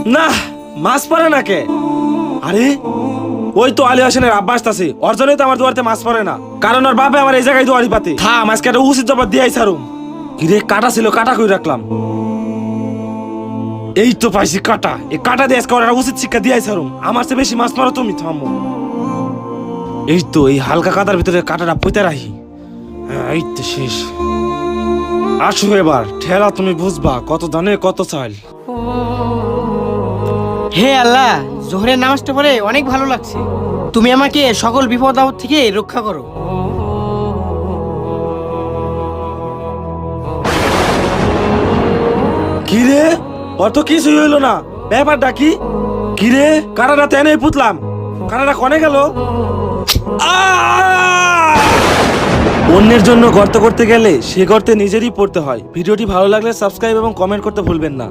না, মাছ পড়ে না কে? আরে ওই তো আলী হোসেনের আব্বা আসতাছে, ওর জন্যই তো আমার দুয়ারতে মাছ পড়ে না, কারণ ওর বাপে আমার এই জায়গায় দুয়ারি পাতে। থাম, আজকে একটা উচিত জবাব দিয়াই ছাড়ুম। কিরে, কাটা ছিল, কাটা কই রাখলাম। এই তো পাইছি কাটা, এই কাটা দিয়ে আজকে ওর একটা উচিত শিক্ষা দিয়াই ছাড়ুম। আমার চেয়ে বেশি মাছ মারো তুমি, থামো। এই তো এই হালকা কাদার ভিতরে কাটাটা পইতে রাখি। এই তো শেষ। আসো এবার ঠেলা, তুমি বুঝবা কত দানে কত চাল। হে আল্লাহ, জোহরের নামাজটা পড়ে অনেক ভালো লাগছে। তুমি আমাকে সকল বিপদ আপদ থেকে রক্ষা করো। কিরে, অত কিছুই হইলো না, ব্যাপারটা কি? কিরে, কারাটা তেনে পুতলাম, কারাটা কনে গেল? অন্যের জন্য গর্ত করতে গেলে সে গর্তে নিজেরই পড়তে হয়। ভিডিওটি ভালো লাগলে সাবস্ক্রাইব এবং কমেন্ট করতে ভুলবেন না।